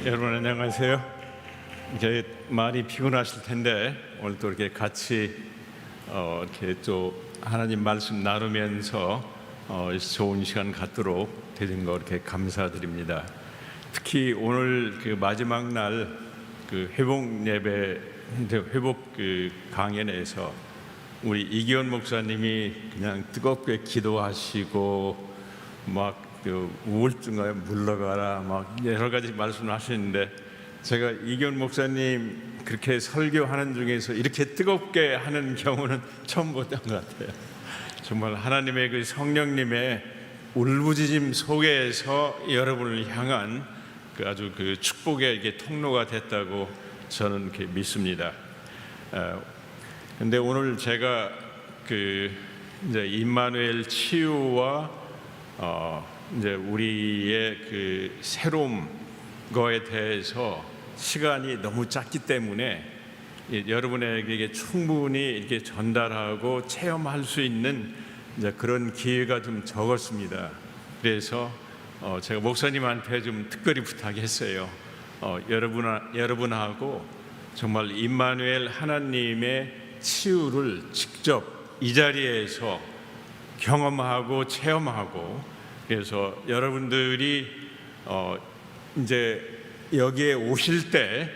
여러분 안녕하세요. 이제 많이 피곤하실 텐데 오늘 또 이렇게 같이 이렇게 또 하나님 말씀 나누면서 좋은 시간 갖도록 되는 거 이렇게 감사드립니다. 특히 오늘 그 마지막 날 그 회복 예배, 회복 그 강연에서 우리 이기원 목사님이 그냥 뜨겁게 기도하시고 막 그 우울증에 물러가라 막 여러 가지 말씀을 하시는데, 제가 이기원 목사님 그렇게 설교하는 중에서 이렇게 뜨겁게 하는 경우는 처음 봤던 것 같아요. 정말 하나님의 그 성령님의 울부짖음 속에서 여러분을 향한 그 아주 그 축복의 이게 통로가 됐다고 저는 이렇게 믿습니다. 근데 오늘 제가 그 이제 임마누엘 치유와 이제 우리의 그 새로움 거에 대해서 시간이 너무 짧기 때문에 여러분에게 충분히 이렇게 전달하고 체험할 수 있는 이제 그런 기회가 좀 적었습니다. 그래서 제가 목사님한테 좀 특별히 부탁했어요. 여러분하고 정말 임마누엘 하나님의 치유를 직접 이 자리에서 경험하고 체험하고, 그래서 여러분들이 이제 여기에 오실 때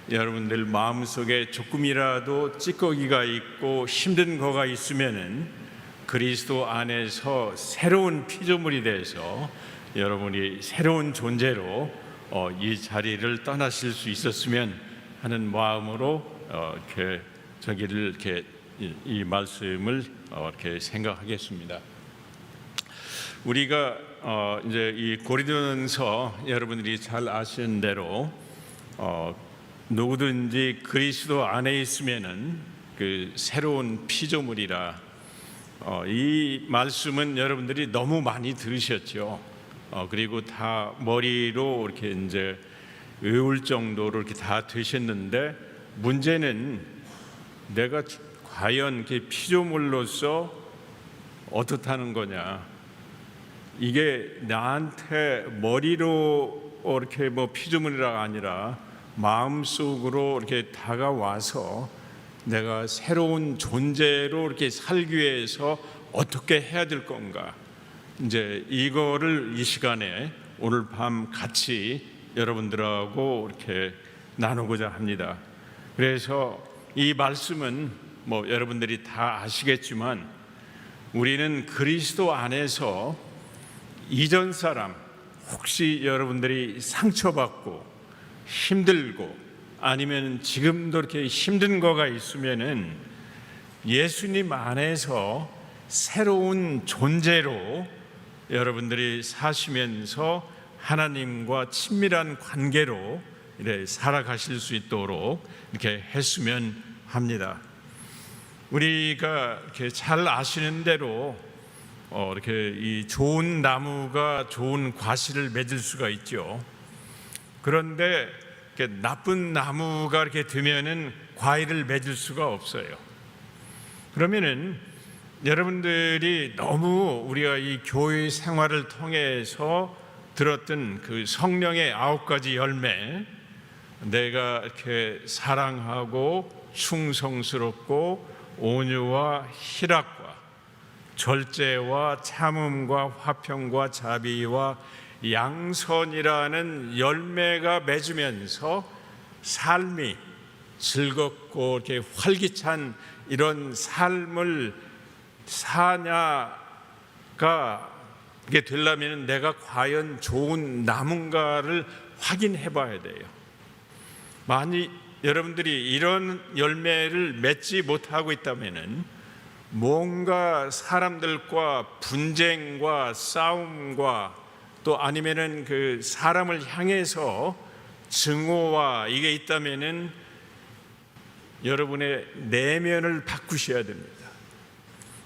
여러분들 마음속에 조금이라도 찌꺼기가 있고 힘든 거가 있으면은 그리스도 안에서 새로운 피조물이 돼서 여러분이 새로운 존재로 이 자리를 떠나실 수 있었으면 하는 마음으로 이렇게 저기를 이렇게 이 말씀을 이렇게 생각하겠습니다. 우리가 이제 이 고린도전서 여러분들이 잘 아시는 대로 누구든지 그리스도 안에 있으면은 그 새로운 피조물이라, 이 말씀은 여러분들이 너무 많이 들으셨죠. 그리고 다 머리로 이렇게 이제 외울 정도로 이렇게 다 되셨는데, 문제는 내가 과연 이렇게 피조물로서 어떻다는 거냐. 이게 나한테 머리로 이렇게 뭐 피조물이라가 아니라 마음속으로 이렇게 다가와서 내가 새로운 존재로 이렇게 살기 위해서 어떻게 해야 될 건가. 이제 이거를 이 시간에 오늘 밤 같이 여러분들하고 이렇게 나누고자 합니다. 그래서 이 말씀은 뭐 여러분들이 다 아시겠지만, 우리는 그리스도 안에서 이전 사람, 혹시 여러분들이 상처받고 힘들고 아니면 지금도 이렇게 힘든 거가 있으면은 예수님 안에서 새로운 존재로 여러분들이 사시면서 하나님과 친밀한 관계로 이렇게 살아가실 수 있도록 이렇게 했으면 합니다. 우리가 이렇게 잘 아시는 대로 이렇게 이 좋은 나무가 좋은 과실을 맺을 수가 있죠. 그런데 이렇게 나쁜 나무가 이렇게 되면은 과일을 맺을 수가 없어요. 그러면은 여러분들이 너무 우리가 이 교회 생활을 통해서 들었던 그 성령의 9가지 열매, 내가 이렇게 사랑하고 충성스럽고 온유와 희락과 절제와 참음과 화평과 자비와 양선이라는 열매가 맺으면서 삶이 즐겁고 이렇게 활기찬 이런 삶을 사냐가 이게 되려면 내가 과연 좋은 나무인가를 확인해 봐야 돼요. 만약 여러분들이 이런 열매를 맺지 못하고 있다면은 뭔가 사람들과 분쟁과 싸움과 또 아니면은 그 사람을 향해서 증오와 이게 있다면은 여러분의 내면을 바꾸셔야 됩니다.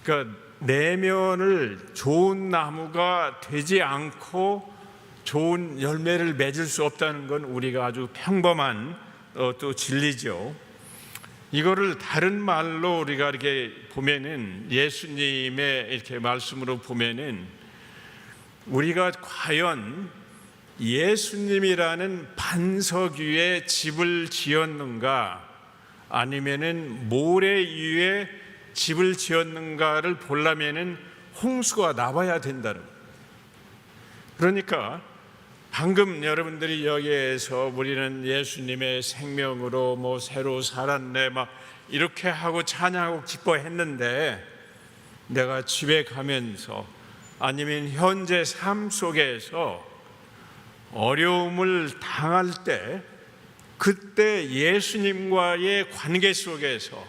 그러니까 내면을 좋은 나무가 되지 않고 좋은 열매를 맺을 수 없다는 건 우리가 아주 평범한 또 진리죠. 이거를 다른 말로 우리가 이렇게 보면은, 예수님의 이렇게 말씀으로 보면은, 우리가 과연 예수님이라는 반석 위에 집을 지었는가 아니면은 모래 위에 집을 지었는가를 보려면은 홍수가 나와야 된다는 거예요. 그러니까 방금 여러분들이 여기에서 우리는 예수님의 생명으로 뭐 새로 살았네 막 이렇게 하고 찬양하고 기뻐했는데, 내가 집에 가면서 아니면 현재 삶 속에서 어려움을 당할 때, 그때 예수님과의 관계 속에서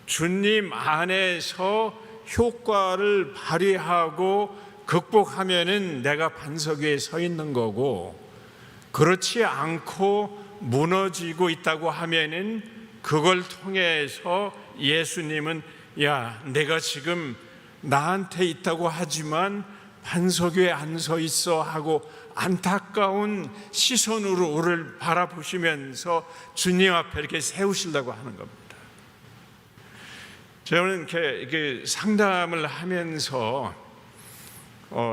주님 안에서 효과를 발휘하고 극복하면은 내가 반석 위에 서 있는 거고, 그렇지 않고 무너지고 있다고 하면은 그걸 통해서 예수님은 야, 내가 지금 나한테 있다고 하지만 반석 위에 안 서 있어 하고 안타까운 시선으로 우리를 바라보시면서 주님 앞에 이렇게 세우시려고 하는 겁니다. 저는 이렇게 상담을 하면서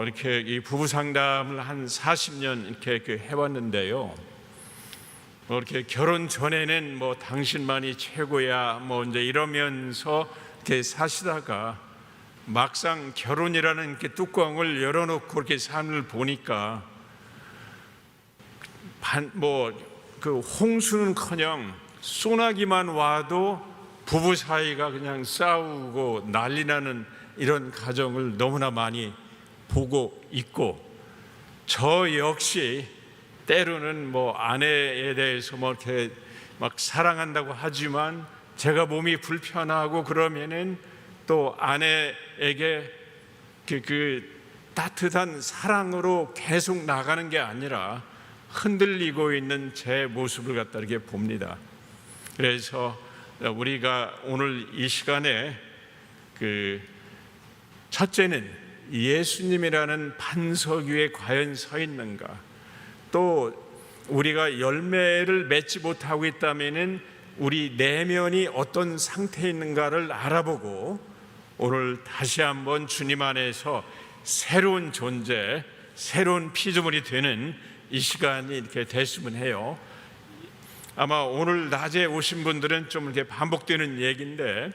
이렇게 이 부부 상담을 한 40년 이렇게 해왔는데요. 이렇게 결혼 전에는 뭐 당신만이 최고야 뭐 이제 이러면서 이렇게 사시다가 막상 결혼이라는 이렇게 뚜껑을 열어놓고 이렇게 삶을 보니까 그 홍수는커녕 소나기만 와도 부부 사이가 그냥 싸우고 난리나는 이런 가정을 너무나 많이 보고 있고, 저 역시 때로는 뭐 아내에 대해서 뭐 이렇게 막 사랑한다고 하지만 제가 몸이 불편하고 그러면은 또 아내에게 그 따뜻한 사랑으로 계속 나가는 게 아니라 흔들리고 있는 제 모습을 갖다 이렇게 봅니다. 그래서 우리가 오늘 이 시간에 첫째는 예수님이라는 반석 위에 과연 서 있는가, 또 우리가 열매를 맺지 못하고 있다면은 우리 내면이 어떤 상태에 있는가를 알아보고 오늘 다시 한번 주님 안에서 새로운 존재, 새로운 피조물이 되는 이 시간이 이렇게 됐으면 해요. 아마 오늘 낮에 오신 분들은 좀 이렇게 반복되는 얘기인데,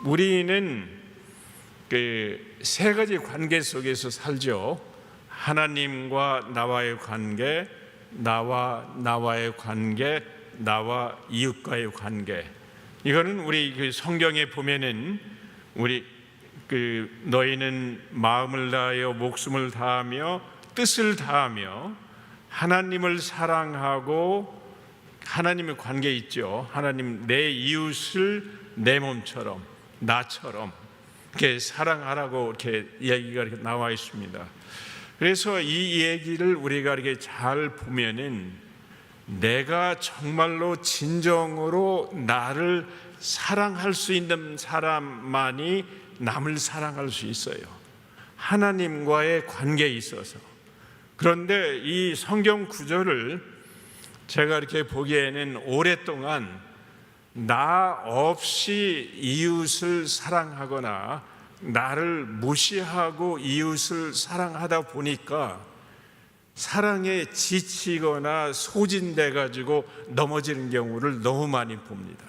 우리는 세 가지 관계 속에서 살죠. 하나님과 나와의 관계, 나와의 관계, 나와 이웃과의 관계. 이거는 우리 성경에 보면은 우리 너희는 마음을 다하여 목숨을 다하며 뜻을 다하며 하나님을 사랑하고, 하나님의 관계 있죠. 하나님 내 이웃을 내 몸처럼 나처럼 이렇게 사랑하라고 이렇게 이야기가 이렇게 나와 있습니다. 그래서 이 얘기를 우리가 이렇게 잘 보면은 내가 정말로 진정으로 나를 사랑할 수 있는 사람만이 남을 사랑할 수 있어요. 하나님과의 관계에 있어서. 그런데 이 성경 구절을 제가 이렇게 보기에는 오랫동안 나 없이 이웃을 사랑하거나 나를 무시하고 이웃을 사랑하다 보니까 사랑에 지치거나 소진돼 가지고 넘어지는 경우를 너무 많이 봅니다.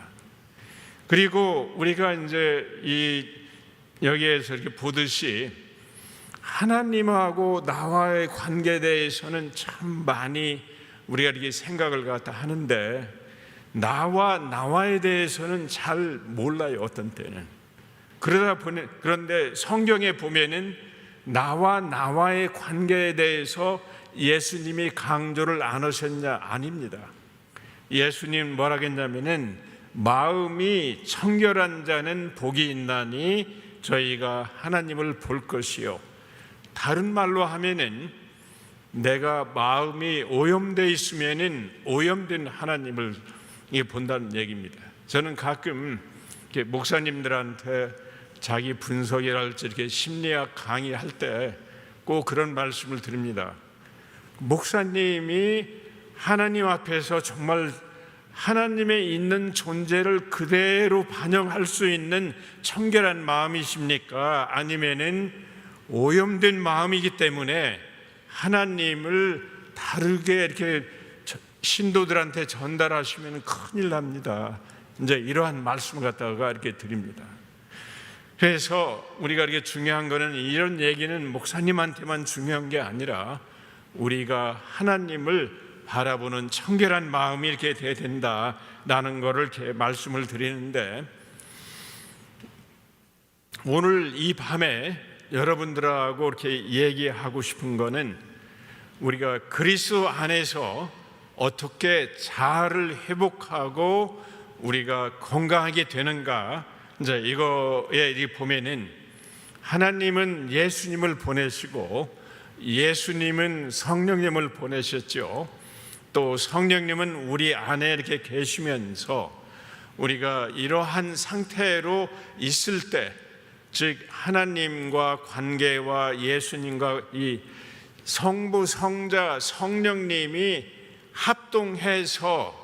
그리고 우리가 이제 여기에서 이렇게 보듯이 하나님하고 나와의 관계에 대해서는 참 많이 우리가 이렇게 생각을 갖다 하는데, 나와에 대해서는 잘 몰라요, 어떤 때는. 그런데 성경에 보면은 나와의 관계에 대해서 예수님이 강조를 안 하셨냐? 아닙니다. 예수님 뭐라 했냐면은 마음이 청결한 자는 복이 있나니 저희가 하나님을 볼 것이요. 다른 말로 하면은 내가 마음이 오염되어 있으면은 오염된 하나님을 본다는 얘기입니다. 저는 가끔 이렇게 목사님들한테 자기 분석이랄지 이렇게 심리학 강의할 때 꼭 그런 말씀을 드립니다. 목사님이 하나님 앞에서 정말 하나님의 있는 존재를 그대로 반영할 수 있는 청결한 마음이십니까? 아니면은 오염된 마음이기 때문에 하나님을 다르게 이렇게 신도들한테 전달하시면 큰일 납니다. 이제 이러한 말씀을 갖다가 이렇게 드립니다. 그래서 우리가 이렇게 중요한 거는, 이런 얘기는 목사님한테만 중요한 게 아니라 우리가 하나님을 바라보는 청결한 마음이 이렇게 돼야 된다라는 것을 이렇게 말씀을 드리는데, 오늘 이 밤에 여러분들하고 이렇게 얘기하고 싶은 거는, 우리가 그리스도 안에서 어떻게 자아를 회복하고 우리가 건강하게 되는가. 이제 이거에 보면은, 하나님은 예수님을 보내시고 예수님은 성령님을 보내셨죠. 또 성령님은 우리 안에 이렇게 계시면서 우리가 이러한 상태로 있을 때, 즉 하나님과 관계와 예수님과 이 성부, 성자, 성령님이 합동해서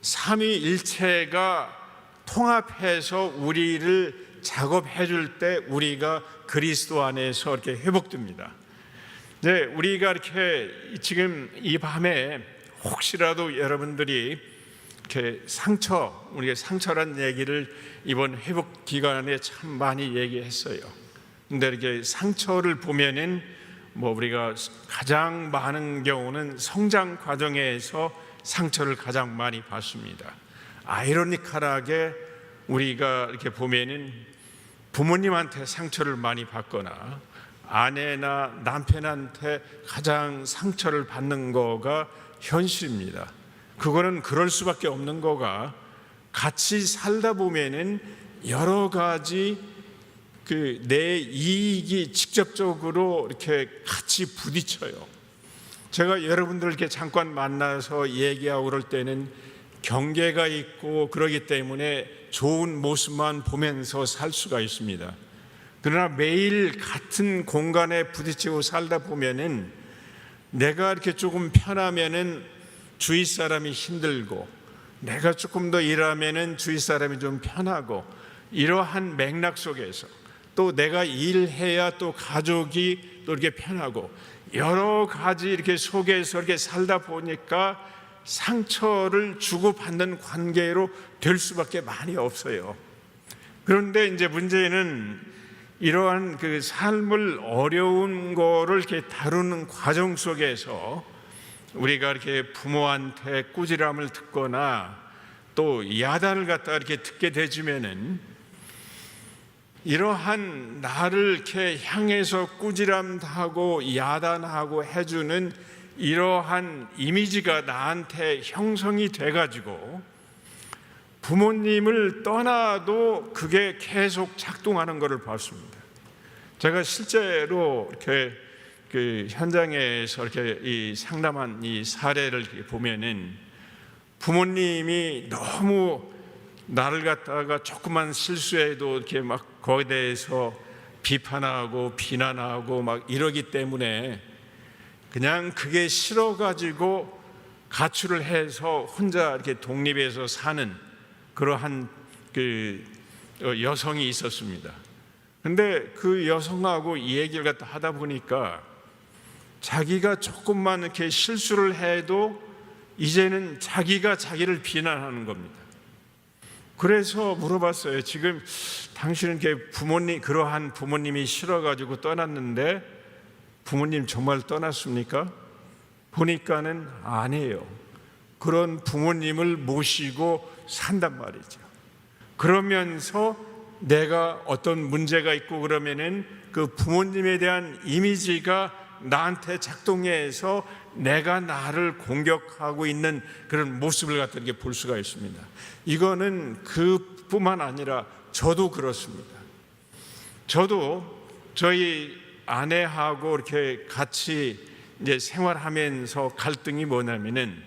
삼위일체가 통합해서 우리를 작업해 줄 때 우리가 그리스도 안에서 이렇게 회복됩니다. 네, 우리가 이렇게 지금 이 밤에 혹시라도 여러분들이 이렇게 우리가 상처란 얘기를 이번 회복 기간에 참 많이 얘기했어요. 근데 이렇게 상처를 보면은 우리가 가장 많은 경우는 성장 과정에서 상처를 가장 많이 받습니다. 아이러니컬하게 우리가 이렇게 보면은 부모님한테 상처를 많이 받거나 아내나 남편한테 가장 상처를 받는 거가 현실입니다. 그거는 그럴 수밖에 없는 거가, 같이 살다 보면은 여러 가지 내 이익이 직접적으로 이렇게 같이 부딪혀요. 제가 여러분들 이렇게 잠깐 만나서 얘기하고 그럴 때는 경계가 있고 그러기 때문에 좋은 모습만 보면서 살 수가 있습니다. 그러나 매일 같은 공간에 부딪히고 살다 보면은 내가 이렇게 조금 편하면은 주위 사람이 힘들고, 내가 조금 더 일하면은 주위 사람이 좀 편하고, 이러한 맥락 속에서 또 내가 일해야 또 가족이 또 이렇게 편하고, 여러 가지 이렇게 속에서 이렇게 살다 보니까 상처를 주고받는 관계로 될 수밖에 많이 없어요. 그런데 이제 문제는 이러한 그 삶을 어려운 거를 이렇게 다루는 과정 속에서 우리가 이렇게 부모한테 꾸지람을 듣거나 또 야단을 갖다가 이렇게 듣게 되지면은, 이러한 나를 이렇게 향해서 꾸지람하고 야단하고 해주는 이러한 이미지가 나한테 형성이 돼가지고 부모님을 떠나도 그게 계속 작동하는 것을 봤습니다. 제가 실제로 이렇게 그 현장에서 이렇게 이 상담한 이 사례를 보면은, 부모님이 너무 나를 갖다가 조그만 실수해도 이렇게 막 거기에 대해서 비판하고 비난하고 막 이러기 때문에 그냥 그게 싫어가지고 가출을 해서 혼자 이렇게 독립해서 사는 그러한 그 여성이 있었습니다. 근데 그 여성하고 이 얘기를 갖다 하다 보니까 자기가 조금만 이렇게 실수를 해도 이제는 자기가 자기를 비난하는 겁니다. 그래서 물어봤어요. 지금 당신은 그러한 부모님이 싫어가지고 떠났는데 부모님 정말 떠났습니까? 보니까는 아니에요. 그런 부모님을 모시고 산단 말이죠. 그러면서 내가 어떤 문제가 있고 그러면은 그 부모님에 대한 이미지가 나한테 작동해서 내가 나를 공격하고 있는 그런 모습을 갖다 이렇게 볼 수가 있습니다. 이거는 그뿐만 아니라 저도 그렇습니다. 저도 저희 아내하고 이렇게 같이 이제 생활하면서 갈등이 뭐냐면은,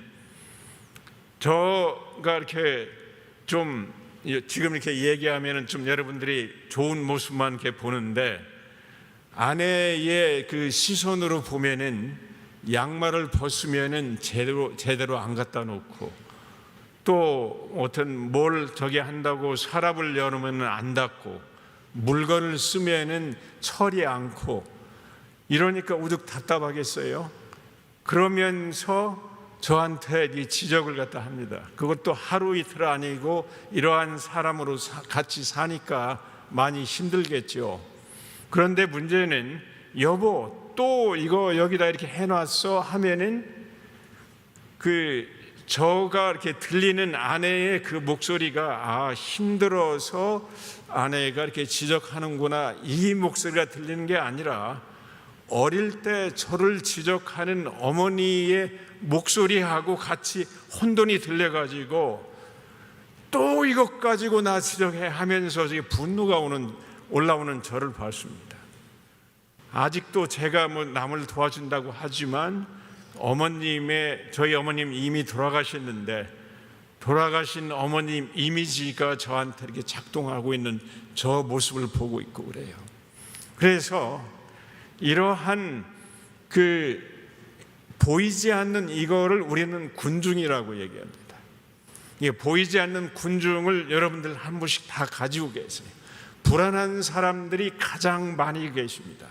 저가 이렇게 좀 지금 이렇게 얘기하면은 좀 여러분들이 좋은 모습만 이렇게 보는데, 아내의 그 시선으로 보면은 양말을 벗으면은 제대로 안 갖다 놓고, 또 어떤 뭘 저기 한다고 서랍을 열으면 안 닫고, 물건을 쓰면은 처리 않고, 이러니까 우뚝 답답하겠어요. 그러면서 저한테 이 지적을 갖다 합니다. 그것도 하루 이틀 아니고 이러한 사람으로 같이 사니까 많이 힘들겠죠. 그런데 문제는 여보 또 이거 여기다 이렇게 해놨어 하면은 저가 이렇게 들리는 아내의 그 목소리가 힘들어서 아내가 이렇게 지적하는구나, 이 목소리가 들리는 게 아니라 어릴 때 저를 지적하는 어머니의 목소리하고 같이 혼돈이 들려가지고 또 이것 가지고 나 지적해 하면서 분노가 올라오는 저를 봤습니다. 아직도 제가 남을 도와준다고 하지만 저희 어머님 이미 돌아가셨는데 돌아가신 어머님 이미지가 저한테 이렇게 작동하고 있는 저 모습을 보고 있고 그래요. 그래서 이러한 보이지 않는 이거를 우리는 군중이라고 얘기합니다. 이게 보이지 않는 군중을 여러분들 한 분씩 다 가지고 계세요. 불안한 사람들이 가장 많이 계십니다.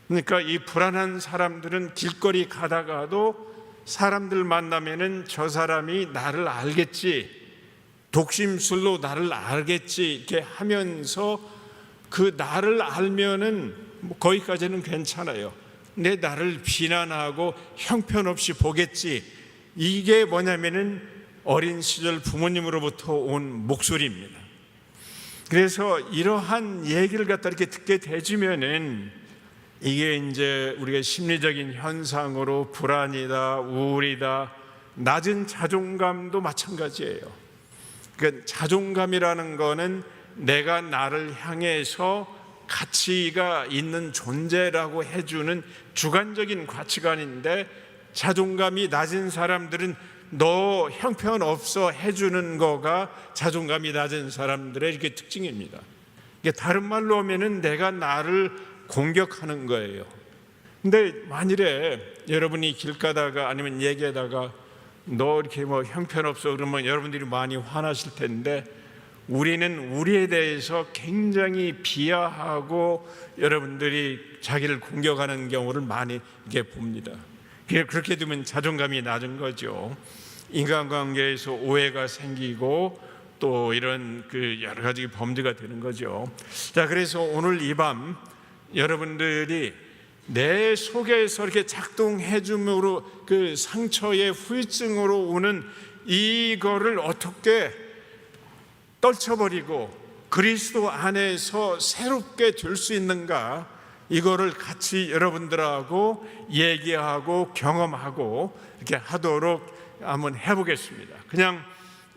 그러니까 이 불안한 사람들은 길거리 가다가도 사람들 만나면은 저 사람이 나를 알겠지, 독심술로 나를 알겠지 이렇게 하면서 나를 알면은 거기까지는 괜찮아요. 내 나를 비난하고 형편없이 보겠지. 이게 뭐냐면은 어린 시절 부모님으로부터 온 목소리입니다. 그래서 이러한 얘기를 갖다 이렇게 듣게 되지면은 이게 이제 우리가 심리적인 현상으로 불안이다, 우울이다, 낮은 자존감도 마찬가지예요. 그러니까 자존감이라는 거는 내가 나를 향해서 가치가 있는 존재라고 해주는 주관적인 가치관인데, 자존감이 낮은 사람들은 너 형편없어 해주는 거가 자존감이 낮은 사람들의 이렇게 특징입니다. 이게 다른 말로 하면은 내가 나를 공격하는 거예요. 근데 만일에 여러분이 길 가다가 아니면 얘기하다가 너 이렇게 형편없어 그러면 여러분들이 많이 화나실 텐데, 우리는 우리에 대해서 굉장히 비하하고 여러분들이 자기를 공격하는 경우를 많이 이렇게 봅니다. 그렇게 되면 자존감이 낮은 거죠. 인간관계에서 오해가 생기고 또 이런 여러 가지 범죄가 되는 거죠. 자, 그래서 오늘 이 밤 여러분들이 내 속에서 이렇게 작동해 줌으로 상처의 후유증으로 오는 이거를 어떻게 떨쳐버리고 그리스도 안에서 새롭게 될 수 있는가, 이거를 같이 여러분들하고 얘기하고 경험하고 이렇게 하도록 한번 해보겠습니다. 그냥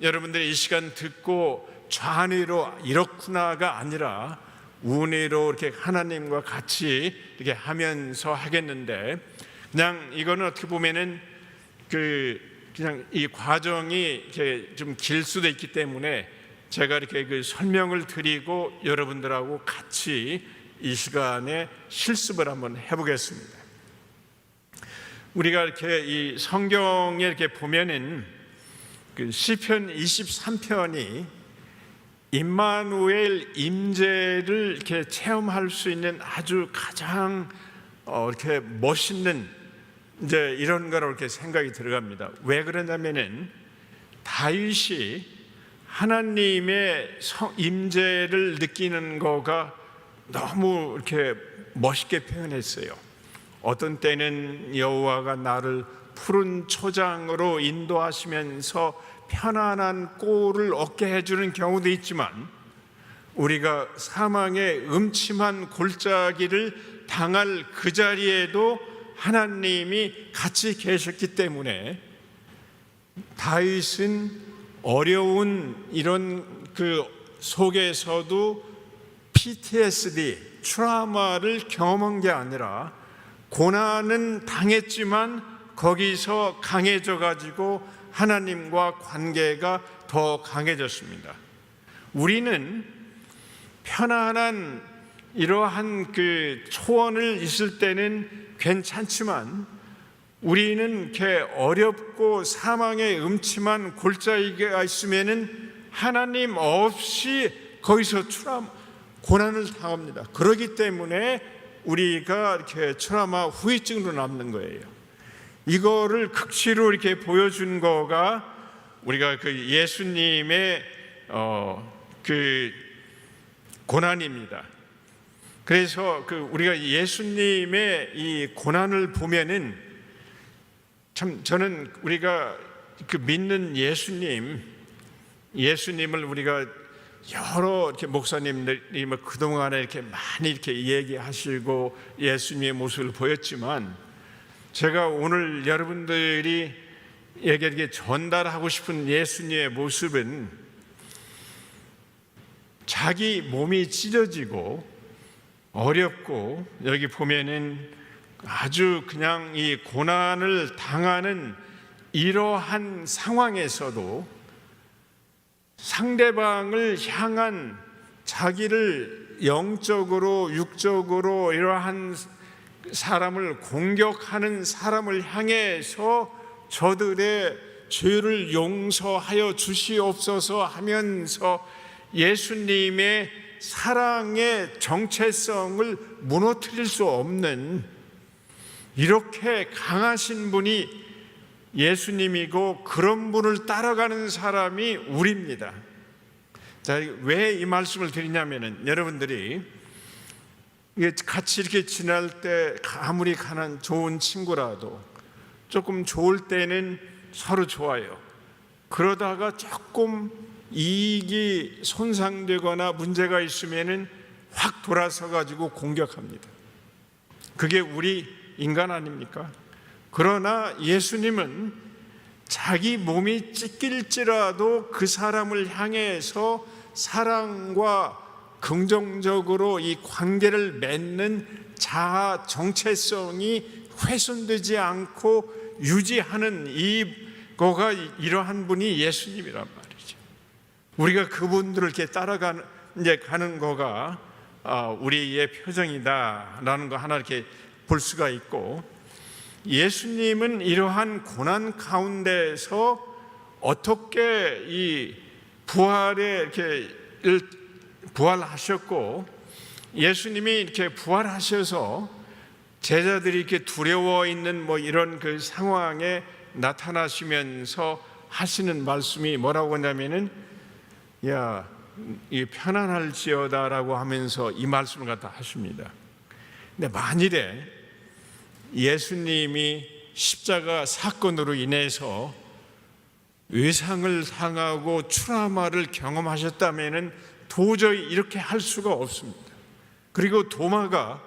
여러분들이 이 시간 듣고 좌뇌로 이렇구나가 아니라 우뇌로 이렇게 하나님과 같이 이렇게 하면서 하겠는데, 그냥 이거는 어떻게 보면은 그냥 이 과정이 이렇게 좀 길 수도 있기 때문에 제가 이렇게 설명을 드리고 여러분들하고 같이 이 시간에 실습을 한번 해보겠습니다. 우리가 이렇게 이 성경에 이렇게 보면은 시편 23편이 임마누엘 임재를 이렇게 체험할 수 있는 아주 가장 이렇게 멋있는 이제 이런 거라고 이렇게 생각이 들어갑니다. 왜 그러냐면은 다윗이 하나님의 임재를 느끼는 거가 너무 이렇게 멋있게 표현했어요. 어떤 때는 여호와가 나를 푸른 초장으로 인도하시면서 편안한 꼴을 얻게 해주는 경우도 있지만, 우리가 사망의 음침한 골짜기를 당할 그 자리에도 하나님이 같이 계셨기 때문에 다윗은 어려운 이런 속에서도 PTSD, 트라우마를 경험한 게 아니라 고난은 당했지만 거기서 강해져 가지고 하나님과 관계가 더 강해졌습니다. 우리는 편안한 이러한 초원을 있을 때는 괜찮지만, 우리는 이렇게 어렵고 사망의 음침한 골짜기가 있으면은 하나님 없이 거기서 고난을 당합니다. 그렇기 때문에 우리가 이렇게 트라우마 후유증으로 남는 거예요. 이거를 극치로 이렇게 보여준 거가 우리가 그 예수님의 그 고난입니다. 그래서 그 우리가 예수님의 이 고난을 보면은 참 저는 우리가 그 믿는 예수님을 우리가 여러 이렇게 목사님들이 그동안에 이렇게 많이 이렇게 얘기하시고 예수님의 모습을 보였지만, 제가 오늘 여러분들이 에게 전달하고 싶은 예수님의 모습은 자기 몸이 찢어지고 어렵고, 여기 보면은 아주 그냥 이 고난을 당하는 이러한 상황에서도 상대방을 향한 자기를 영적으로 육적으로 이러한 사람을 공격하는 사람을 향해서 저들의 죄를 용서하여 주시옵소서 하면서 예수님의 사랑의 정체성을 무너뜨릴 수 없는 이렇게 강하신 분이 예수님이고, 그런 분을 따라가는 사람이 우리입니다. 자, 왜 이 말씀을 드리냐면은, 여러분들이 같이 이렇게 지날 때 아무리 좋은 친구라도 조금 좋을 때는 서로 좋아요. 그러다가 조금 이익이 손상되거나 문제가 있으면은 확 돌아서 가지고 공격합니다. 그게 우리 인간 아닙니까? 그러나 예수님은 자기 몸이 찢길지라도 그 사람을 향해서 사랑과 긍정적으로 이 관계를 맺는 자아 정체성이 훼손되지 않고 유지하는 이거가 이러한 분이 예수님이란 말이죠. 우리가 그분들을 이렇게 따라가는 가는 거가 우리의 표정이다라는 거 하나 이렇게 볼 수가 있고, 예수님은 이러한 고난 가운데서 어떻게 이 부활에 이렇게 부활하셨고, 예수님이 이렇게 부활하셔서 제자들이 이렇게 두려워 있는 이런 그 상황에 나타나시면서 하시는 말씀이 뭐라고 하냐면은, 야, 이 편안할지어다라고 하면서 이 말씀을 갖다 하십니다. 근데 만일에 예수님이 십자가 사건으로 인해서 외상을 당하고 트라우마를 경험하셨다면은 도저히 이렇게 할 수가 없습니다. 그리고 도마가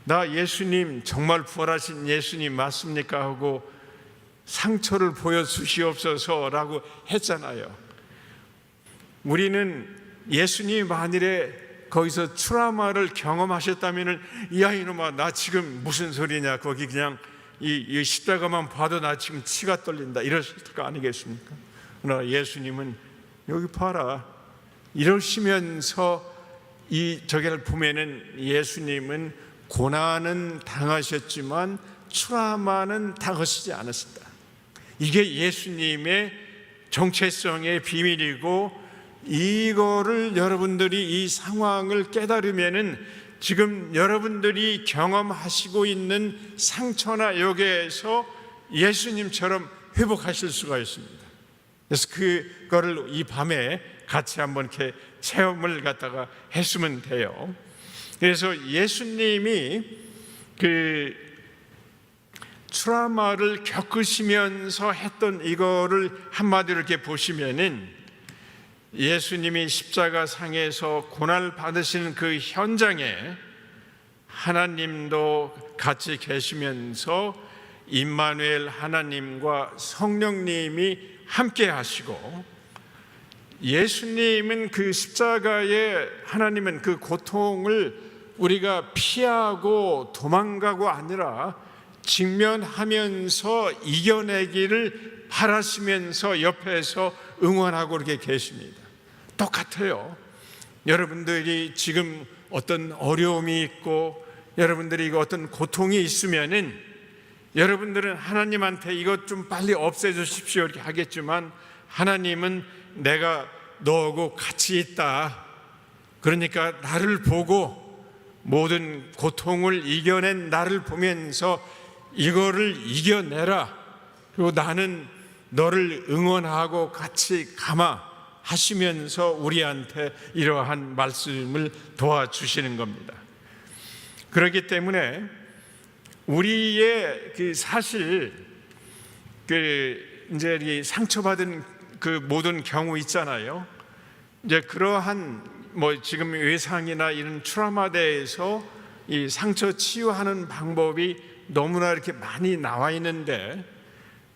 나 예수님 정말 부활하신 예수님 맞습니까? 하고 상처를 보여주시옵소서라고 했잖아요. 우리는 예수님이 만일에 거기서 트라우마를 경험하셨다면은, 야 이놈아 나 지금 무슨 소리냐, 거기 그냥 이 십자가만 봐도 나 지금 치가 떨린다 이러실 거 아니겠습니까? 그러나 예수님은 여기 봐라 이러시면서 저기를 보면은 예수님은 고난은 당하셨지만 트라우마는 당하시지 않으셨다. 이게 예수님의 정체성의 비밀이고, 이거를 여러분들이 이 상황을 깨달으면은 지금 여러분들이 경험하시고 있는 상처나 여기에서 예수님처럼 회복하실 수가 있습니다. 그래서 그거를 이 밤에 같이 한번 이렇게 체험을 갖다가 했으면 돼요. 그래서 예수님이 그 트라우마를 겪으시면서 했던 이거를 한마디로 이렇게 보시면은, 예수님이 십자가 상에서 고난을 받으시는 그 현장에 하나님도 같이 계시면서 임마누엘 하나님과 성령님이 함께 하시고, 예수님은 그 십자가에 하나님은 그 고통을 우리가 피하고 도망가고 아니라 직면하면서 이겨내기를 바라시면서 옆에서 응원하고 이렇게 계십니다. 똑같아요. 여러분들이 지금 어떤 어려움이 있고 여러분들이 어떤 고통이 있으면은 여러분들은 하나님한테 이것 좀 빨리 없애주십시오 이렇게 하겠지만, 하나님은 내가 너하고 같이 있다. 그러니까 나를 보고 모든 고통을 이겨낸 나를 보면서 이거를 이겨내라. 그리고 나는 너를 응원하고 같이 감아 하시면서 우리한테 이러한 말씀을 도와주시는 겁니다. 그렇기 때문에 우리의 사실 이제 이 상처받은 모든 경우 있잖아요. 이제 그러한 지금 외상이나 이런 트라우마대에서 이 상처 치유하는 방법이 너무나 이렇게 많이 나와 있는데,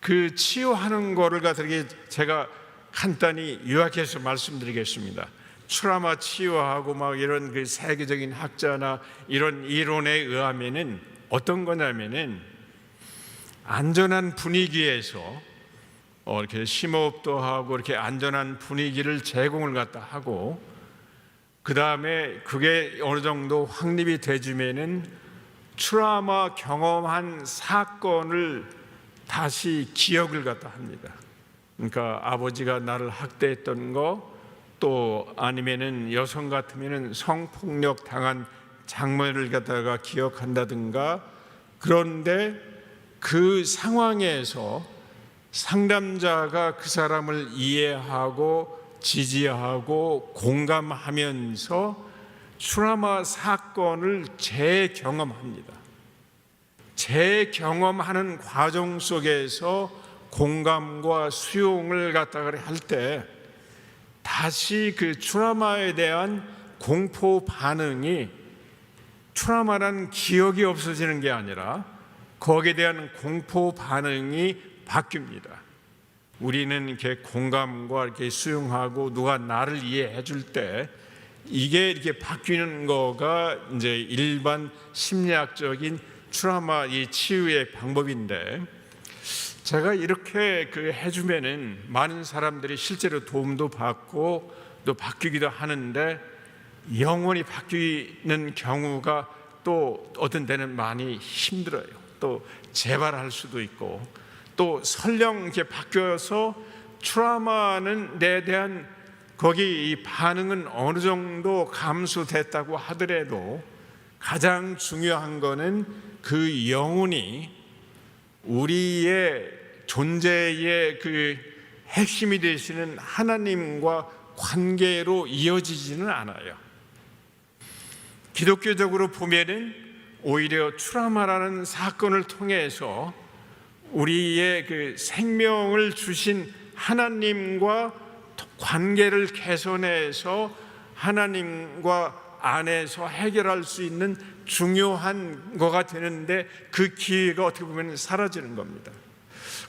그 치유하는 거를 갖다가 제가 간단히 요약해서 말씀드리겠습니다. 트라우마 치유하고 이런 세계적인 학자나 이런 이론에 의하면은 어떤 거냐면은 안전한 분위기에서 이렇게 심호흡도 하고 이렇게 안전한 분위기를 제공을 하고, 그 다음에 그게 어느 정도 확립이 되주면은 트라우마 경험한 사건을 다시 기억을 합니다. 그러니까 아버지가 나를 학대했던 거, 또 아니면은 여성 같으면은 성폭력 당한 장면을 기억한다든가. 그런데 그 상황에서 상담자가 그 사람을 이해하고 지지하고 공감하면서 트라우마 사건을 재경험합니다. 재경험하는 과정 속에서 공감과 수용을 할 때 다시 그 트라우마에 대한 공포 반응이, 트라우마라는 기억이 없어지는 게 아니라 거기에 대한 공포 반응이 바뀝니다. 우리는 이렇게 공감과 이렇게 수용하고 누가 나를 이해해 줄 때 이게 이렇게 바뀌는 거가 이제 일반 심리학적인 트라우마 이 치유의 방법인데, 제가 이렇게 해주면은 많은 사람들이 실제로 도움도 받고 또 바뀌기도 하는데, 영원히 바뀌는 경우가 또 어떤 때는 많이 힘들어요. 또 재발할 수도 있고, 또 설령 이렇게 바뀌어서 트라우마는 내 대한 거기 이 반응은 어느 정도 감소됐다고 하더라도 가장 중요한 거는 그 영혼이 우리의 존재의 핵심이 되시는 하나님과 관계로 이어지지는 않아요. 기독교적으로 보면은 오히려 트라우마라는 사건을 통해서 우리의 생명을 주신 하나님과 관계를 개선해서 하나님과 안에서 해결할 수 있는 중요한 거가 되는데, 그 기회가 어떻게 보면 사라지는 겁니다.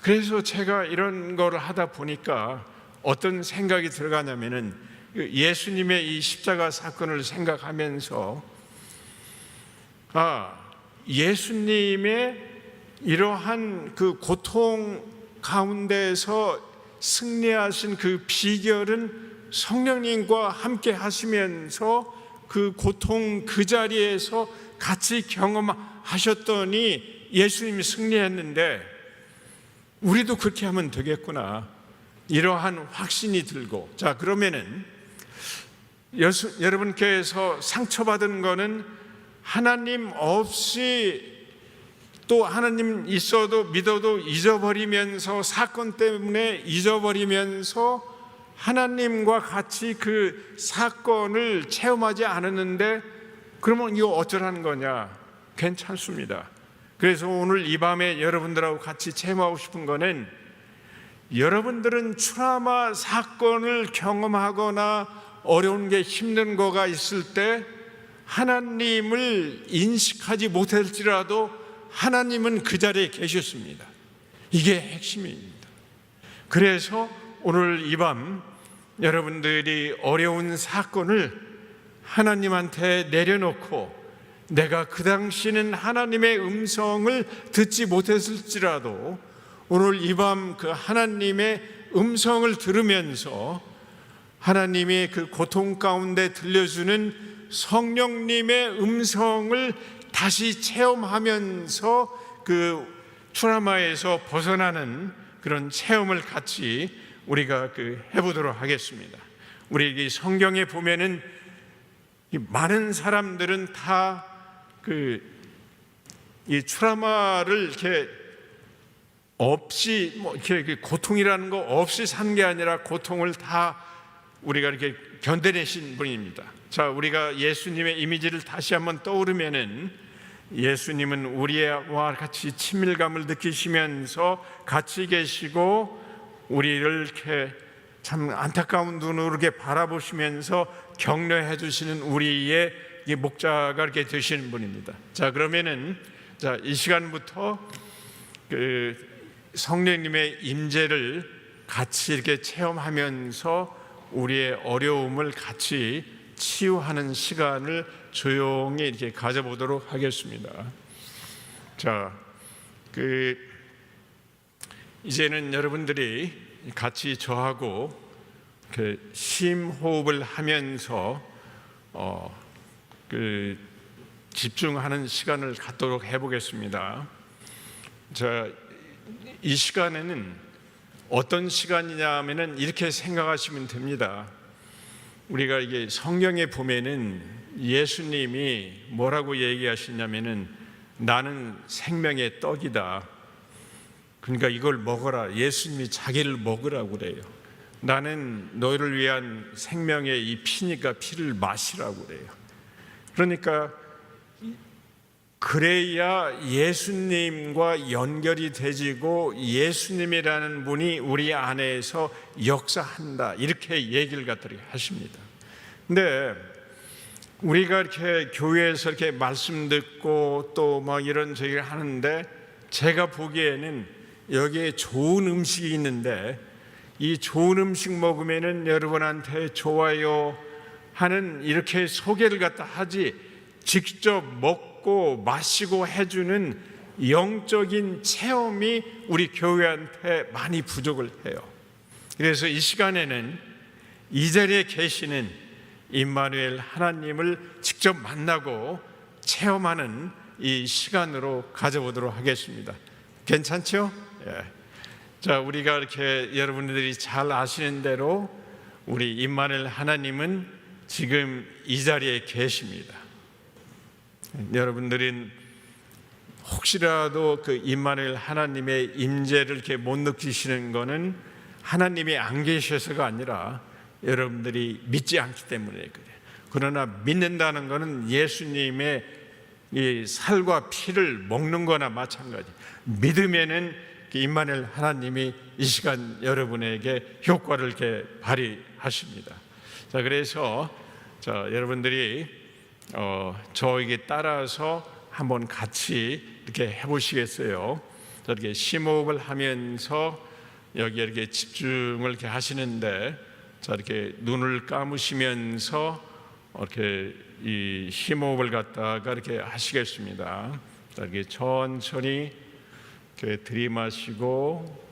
그래서 제가 이런 거를 하다 보니까 어떤 생각이 들어가냐면은, 예수님의 이 십자가 사건을 생각하면서 예수님의 이러한 고통 가운데서 승리하신 그 비결은 성령님과 함께 하시면서 그 고통 그 자리에서 같이 경험하셨더니 예수님이 승리했는데, 우리도 그렇게 하면 되겠구나, 이러한 확신이 들고. 자, 그러면은 여러분께서 상처받은 거는 하나님 없이, 또 하나님 있어도 믿어도 잊어버리면서, 사건 때문에 잊어버리면서 하나님과 같이 그 사건을 체험하지 않았는데, 그러면 이거 어쩌라는 거냐? 괜찮습니다. 그래서 오늘 이 밤에 여러분들하고 같이 체험하고 싶은 거는, 여러분들은 트라우마 사건을 경험하거나 어려운 게 힘든 거가 있을 때 하나님을 인식하지 못할지라도 하나님은 그 자리에 계셨습니다. 이게 핵심입니다. 그래서 오늘 이 밤 여러분들이 어려운 사건을 하나님한테 내려놓고, 내가 그 당시는 하나님의 음성을 듣지 못했을지라도 오늘 이 밤 그 하나님의 음성을 들으면서 하나님의 그 고통 가운데 들려주는 성령님의 음성을 다시 체험하면서 그 트라우마에서 벗어나는 그런 체험을 같이 우리가 해보도록 하겠습니다. 우리 성경에 보면은 많은 사람들은 다 이 트라우마를 이렇게 없이 이렇게 고통이라는 거 없이 산 게 아니라 고통을 다 우리가 이렇게 견뎌내신 분입니다. 자, 우리가 예수님의 이미지를 다시 한번 떠오르면은 예수님은 우리와 같이 친밀감을 느끼시면서 같이 계시고 우리를 이렇게 참 안타까운 눈으로 이렇게 바라보시면서 격려해 주시는 우리의 목자가 이렇게 되시는 분입니다. 자, 그러면은 이 시간부터 그 성령님의 임재를 같이 이렇게 체험하면서 우리의 어려움을 같이 치유하는 시간을 조용히 이렇게 가져보도록 하겠습니다. 자, 이제는 여러분들이 같이 저하고 심호흡을 하면서 집중하는 시간을 갖도록 해보겠습니다. 자, 이 시간에는 어떤 시간이냐면은 이렇게 생각하시면 됩니다. 우리가 이게 성경에 보면은 예수님이 뭐라고 얘기하시냐면은 나는 생명의 떡이다. 그러니까 이걸 먹어라. 예수님이 자기를 먹으라고 그래요. 나는 너희를 위한 생명의 이 피니까 피를 마시라고 그래요. 그러니까 그래야 예수님과 연결이 되지고 예수님이라는 분이 우리 안에서 역사한다, 이렇게 얘기를 갖다가 하십니다. 근데 우리가 이렇게 교회에서 이렇게 말씀 듣고 또 막 이런 저기를 하는데 제가 보기에는 여기에 좋은 음식이 있는데 이 좋은 음식 먹으면은 여러분한테 좋아요 하는 이렇게 소개를 갖다 하지 직접 먹고 마시고 해주는 영적인 체험이 우리 교회한테 많이 부족을 해요. 그래서 이 시간에는 이 자리에 계시는 임마누엘 하나님을 직접 만나고 체험하는 이 시간으로 가져보도록 하겠습니다. 괜찮죠? 예. 자, 우리가 이렇게 여러분들이 잘 아시는 대로 우리 임마누엘 하나님은 지금 이 자리에 계십니다. 여러분들은 혹시라도 그 임마누엘 하나님의 임재를 이렇게 못 느끼시는 것은 하나님이 안 계셔서가 아니라 여러분들이 믿지 않기 때문에 그래요. 그러나 믿는다는 것은 예수님의 이 살과 피를 먹는 거나 마찬가지. 믿으면은 임마누엘 하나님이 이 시간 여러분에게 효과를 이렇게 발휘하십니다. 자, 그래서 여러분들이 저에게 따라서 한번 같이 이렇게 해보시겠어요? 이렇게 심호흡을 하면서 여기에 이렇게 집중을 이렇게 하시는데, 자, 이렇게 눈을 감으시면서 이렇게 이 심호흡을 갖다가 이렇게 하시겠습니다. 자, 이렇게 천천히 이렇게 들이마시고,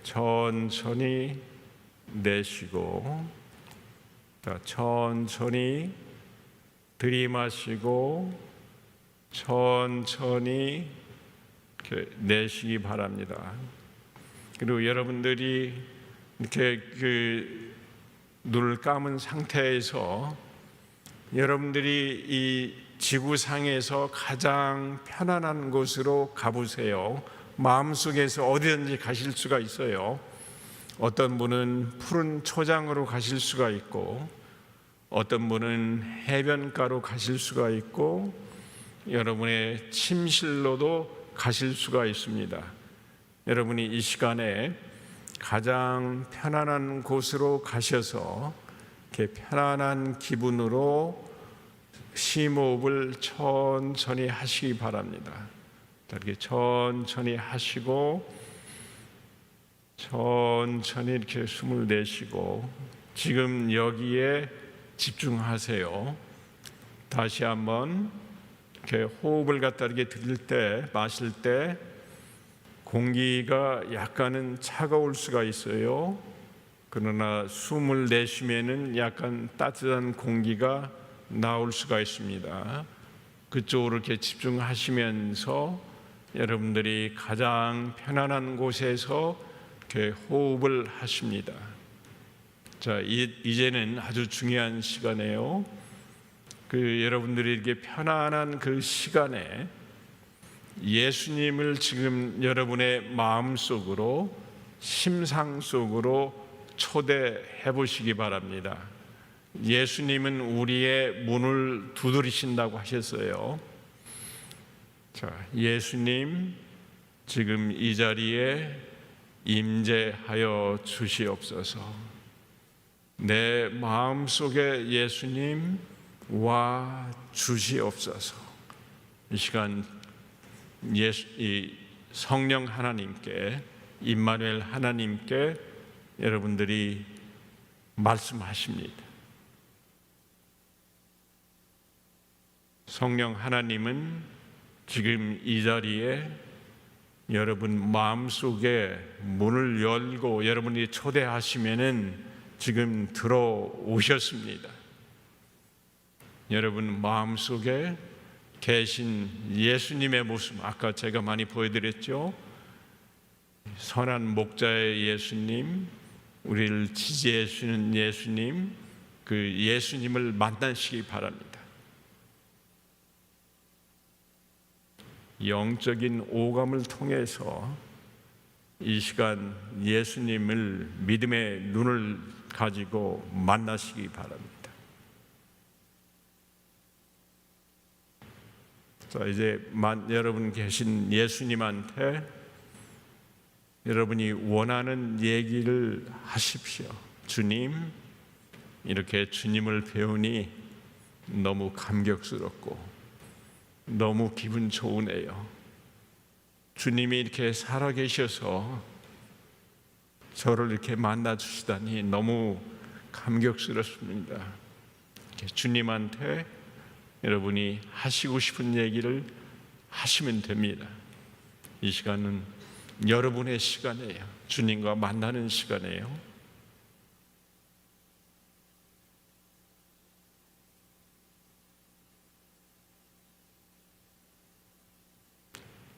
천천히 내쉬고, 자, 천천히 들이마시고 천천히 이렇게 내쉬기 바랍니다. 그리고 여러분들이 이렇게 눈을 감은 상태에서 여러분들이 이 지구상에서 가장 편안한 곳으로 가보세요. 마음속에서 어디든지 가실 수가 있어요. 어떤 분은 푸른 초장으로 가실 수가 있고, 어떤 분은 해변가로 가실 수가 있고, 여러분의 침실로도 가실 수가 있습니다. 여러분이 이 시간에 가장 편안한 곳으로 가셔서 이렇게 편안한 기분으로 심호흡을 천천히 하시기 바랍니다. 이렇게 천천히 하시고 천천히 이렇게 숨을 내쉬고 지금 여기에 집중하세요. 다시 한번 이렇게 호흡을 갖다 이렇게 들일 때, 마실 때 공기가 약간은 차가울 수가 있어요. 그러나 숨을 내쉬면은 약간 따뜻한 공기가 나올 수가 있습니다. 그쪽으로 이렇게 집중하시면서 여러분들이 가장 편안한 곳에서 이렇게 호흡을 하십니다. 자, 이제는 아주 중요한 시간이에요. 여러분들이 이렇게 편안한 그 시간에 예수님을 지금 여러분의 마음속으로, 심상 속으로 초대해 보시기 바랍니다. 예수님은 우리의 문을 두드리신다고 하셨어요. 자, 예수님 지금 이 자리에 임재하여 주시옵소서. 내 마음속에 예수님 와 주시옵소서. 이 시간 이 성령 하나님께, 임마누엘 하나님께 여러분들이 말씀하십니다. 성령 하나님은 지금 이 자리에 여러분 마음속에 문을 열고 여러분이 초대하시면은 지금 들어오셨습니다. 여러분 마음속에 계신 예수님의 모습, 아까 제가 많이 보여드렸죠. 선한 목자의 예수님, 우리를 지지해 주시는 예수님, 그 예수님을 만나시기 바랍니다. 영적인 오감을 통해서 이 시간 예수님을 믿음의 눈을 가지고 만나시기 바랍니다. 자, 이제 여러분 계신 예수님한테 여러분이 원하는 얘기를 하십시오. 주님, 이렇게 주님을 배우니 너무 감격스럽고 너무 기분 좋으네요. 주님이 이렇게 살아계셔서 저를 이렇게 만나 주시다니 너무 감격스럽습니다. 이렇게 주님한테 여러분이 하시고 싶은 얘기를 하시면 됩니다. 이 시간은 여러분의 시간이에요. 주님과 만나는 시간이에요.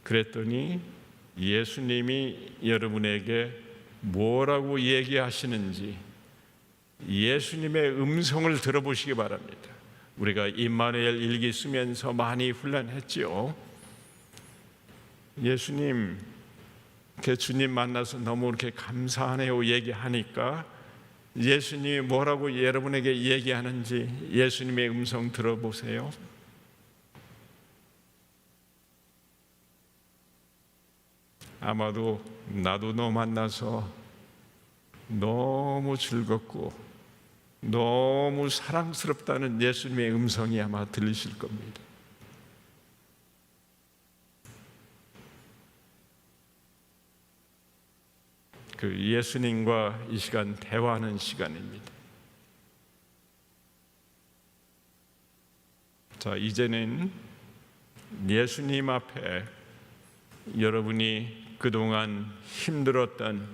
그랬더니 예수님이 여러분에게 뭐라고 얘기하시는지 예수님의 음성을 들어보시기 바랍니다. 우리가 임마누엘 일기 쓰면서 많이 훈련했지요. 예수님, 이렇게 주님 만나서 너무 이렇게 감사하네요 얘기하니까 예수님이 뭐라고 여러분에게 얘기하는지 예수님의 음성 들어보세요. 아마도 나도 너 만나서 너무 즐겁고 너무 사랑스럽다는 예수님의 음성이 아마 들리실 겁니다. 그 예수님과 이 시간 대화하는 시간입니다. 자, 이제는 예수님 앞에 여러분이 그동안 힘들었던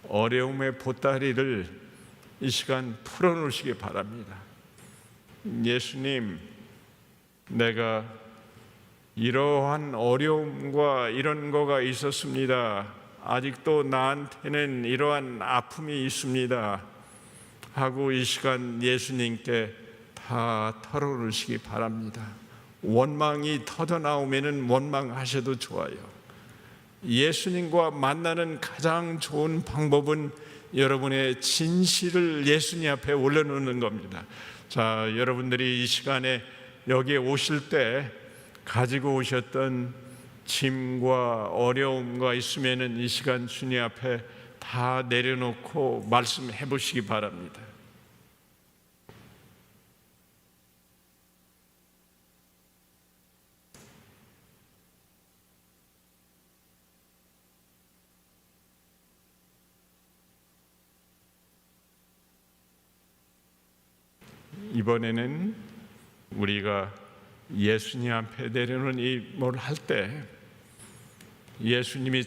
어려움의 보따리를 이 시간 풀어놓으시기 바랍니다. 예수님, 내가 이러한 어려움과 이런 거가 있었습니다. 아직도 나한테는 이러한 아픔이 있습니다. 하고 이 시간 예수님께 다 털어놓으시기 바랍니다. 원망이 터져나오면 원망하셔도 좋아요. 예수님과 만나는 가장 좋은 방법은 여러분의 진실을 예수님 앞에 올려놓는 겁니다. 자, 여러분들이 이 시간에 여기에 오실 때 가지고 오셨던 짐과 어려움과 있으면은 이 시간 주님 앞에 다 내려놓고 말씀해 보시기 바랍니다. 이번에는 우리가 예수님 앞에 내려놓은 이 뭘 할 때 예수님이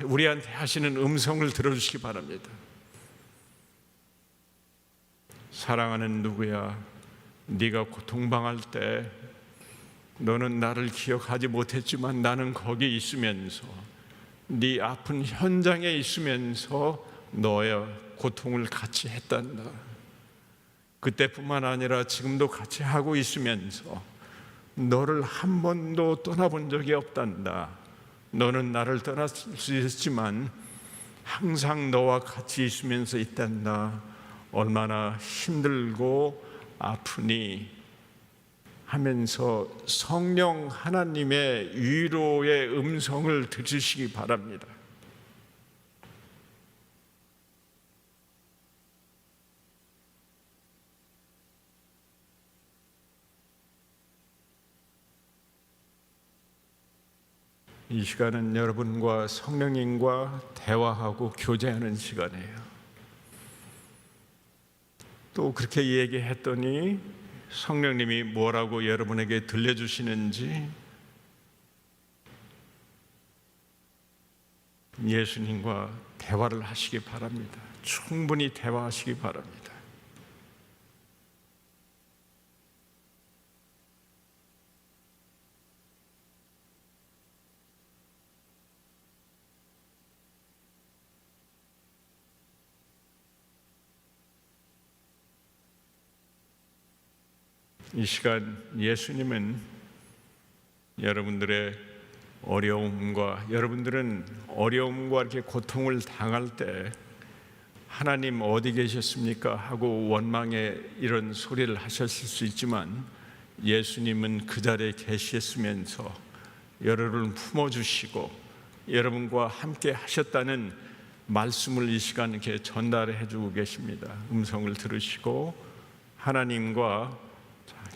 우리한테 하시는 음성을 들어주시기 바랍니다. 사랑하는 누구야, 네가 고통당할 때 너는 나를 기억하지 못했지만 나는 거기 있으면서 네 아픈 현장에 있으면서 너의 고통을 같이 했단다. 그때뿐만 아니라 지금도 같이 하고 있으면서 너를 한 번도 떠나본 적이 없단다. 너는 나를 떠날 수 있지만 항상 너와 같이 있으면서 있단다. 얼마나 힘들고 아프니 하면서 성령 하나님의 위로의 음성을 들으시기 바랍니다. 이 시간은 여러분과 성령님과 대화하고 교제하는 시간이에요. 또 그렇게 얘기했더니 성령님이 뭐라고 여러분에게 들려주시는지 예수님과 대화를 하시기 바랍니다. 충분히 대화하시기 바랍니다. 이 시간 예수님은 여러분들의 여러분들은 어려움과 이렇게 고통을 당할 때 하나님 어디 계셨습니까? 하고 원망에 이런 소리를 하셨을 수 있지만 예수님은 그 자리에 계셨으면서 여러분을 품어주시고 여러분과 함께 하셨다는 말씀을 이 시간 이렇게 전달해 주고 계십니다. 음성을 들으시고 하나님과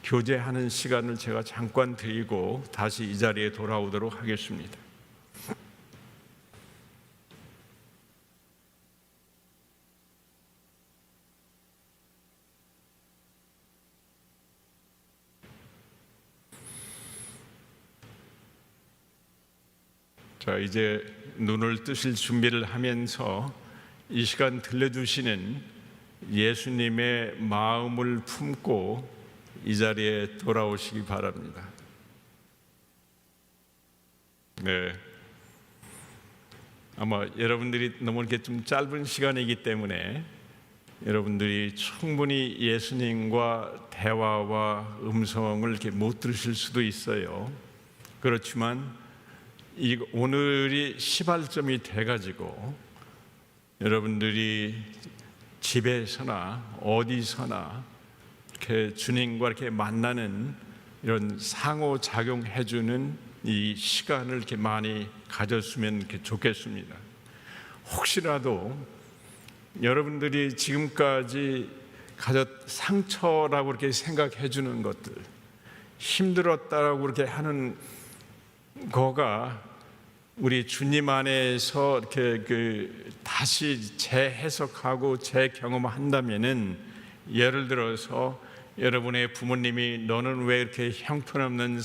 교제하는 시간을 제가 잠깐 드리고 다시 이 자리에 돌아오도록 하겠습니다. 자, 이제 눈을 뜨실 준비를 하면서 이 시간 들려주시는 예수님의 마음을 품고 이 자리에 돌아오시기 바랍니다. 네, 아마 여러분들이 너무 이렇게 좀 짧은 시간이기 때문에 여러분들이 충분히 예수님과 대화와 음성을 이렇게 못 들으실 수도 있어요. 그렇지만 오늘이 시발점이 돼가지고 여러분들이 집에서나 어디서나 이렇게 주님과 이렇게 만나는 이런 상호작용해주는 이 시간을 이렇게 많이 가졌으면 이렇게 좋겠습니다. 혹시라도 여러분들이 지금까지 상처라고 이렇게 생각해주는 것들, 힘들었다라고 이렇게 하는 거가 우리 주님 안에서 이렇게 다시 재해석하고 재경험한다면은 예를 들어서 여러분의 부모님이 너는 왜 이렇게 형편없는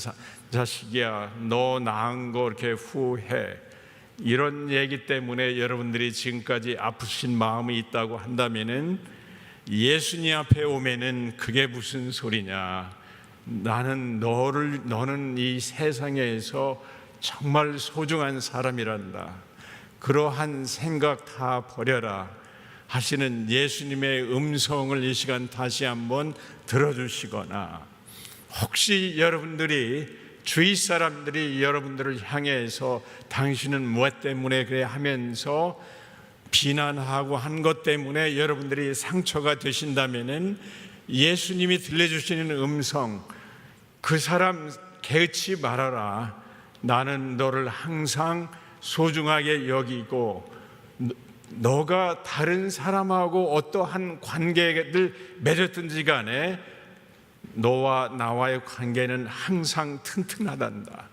자식이야, 너 낳은 거 이렇게 후회해, 이런 얘기 때문에 여러분들이 지금까지 아프신 마음이 있다고 한다면은 예수님 앞에 오면은 그게 무슨 소리냐, 너는 이 세상에서 정말 소중한 사람이란다, 그러한 생각 다 버려라 하시는 예수님의 음성을 이 시간 다시 한번 들어주시거나, 혹시 여러분들이 주위 사람들이 여러분들을 향해서 당신은 무엇 때문에 그래 하면서 비난하고 한 것 때문에 여러분들이 상처가 되신다면은 예수님이 들려주시는 음성, 그 사람 개의치 말아라, 나는 너를 항상 소중하게 여기고 너가 다른 사람하고 어떠한 관계를 맺었든지 간에 너와 나와의 관계는 항상 튼튼하단다.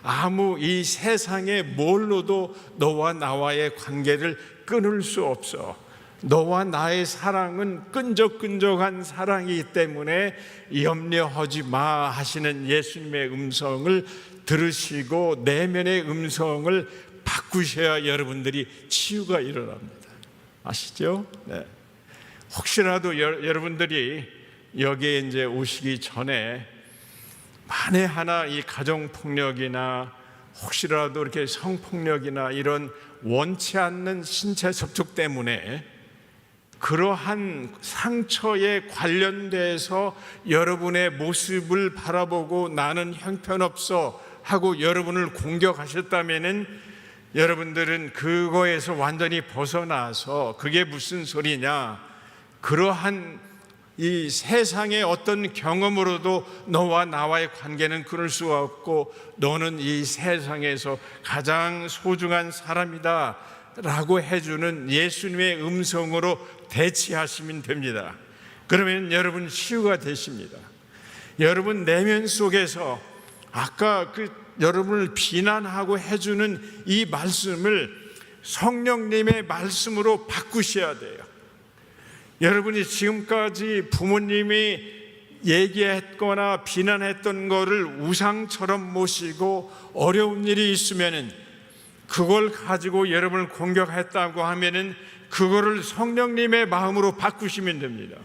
아무 이 세상의 뭘로도 너와 나와의 관계를 끊을 수 없어. 너와 나의 사랑은 끈적끈적한 사랑이기 때문에 염려하지 마 하시는 예수님의 음성을 들으시고 내면의 음성을 바꾸셔야 여러분들이 치유가 일어납니다. 아시죠? 네. 혹시라도 여러분들이 여기에 이제 오시기 전에 만에 하나 이 가정폭력이나 혹시라도 이렇게 성폭력이나 이런 원치 않는 신체 접촉 때문에 그러한 상처에 관련돼서 여러분의 모습을 바라보고 나는 형편없어 하고 여러분을 공격하셨다면은 여러분들은 그거에서 완전히 벗어나서 그게 무슨 소리냐, 그러한 이 세상의 어떤 경험으로도 너와 나와의 관계는 끊을 수가 없고 너는 이 세상에서 가장 소중한 사람이다 라고 해주는 예수님의 음성으로 대치하시면 됩니다. 그러면 여러분 치유가 되십니다. 여러분 내면 속에서 아까 여러분을 비난하고 해주는 이 말씀을 성령님의 말씀으로 바꾸셔야 돼요. 여러분이 지금까지 부모님이 얘기했거나 비난했던 거를 우상처럼 모시고 어려운 일이 있으면은 그걸 가지고 여러분을 공격했다고 하면은 그거를 성령님의 마음으로 바꾸시면 됩니다.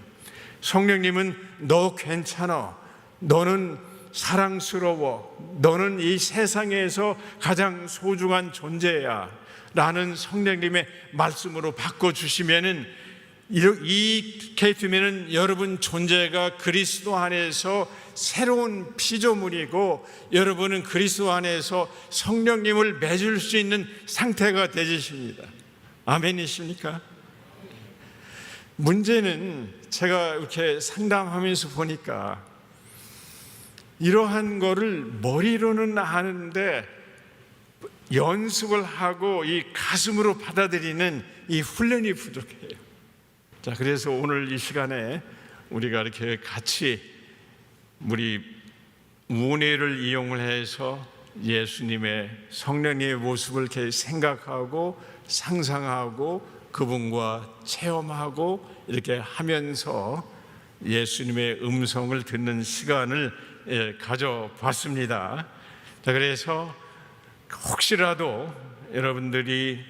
성령님은 너 괜찮아, 너는 사랑스러워, 너는 이 세상에서 가장 소중한 존재야 라는 성령님의 말씀으로 바꿔주시면은 이렇게 되면은 여러분 존재가 그리스도 안에서 새로운 피조물이고 여러분은 그리스도 안에서 성령님을 맺을 수 있는 상태가 되십니다. 아멘이십니까? 문제는 제가 이렇게 상담하면서 보니까 이러한 거를 머리로는 아는데 연습을 하고 이 가슴으로 받아들이는 이 훈련이 부족해요. 자, 그래서 오늘 이 시간에 우리가 이렇게 같이 우리 우뇌를 이용을 해서 예수님의 성령님의 모습을 이렇게 생각하고 상상하고 그분과 체험하고 이렇게 하면서 예수님의 음성을 듣는 시간을 가져봤습니다. 자, 그래서 혹시라도 여러분들이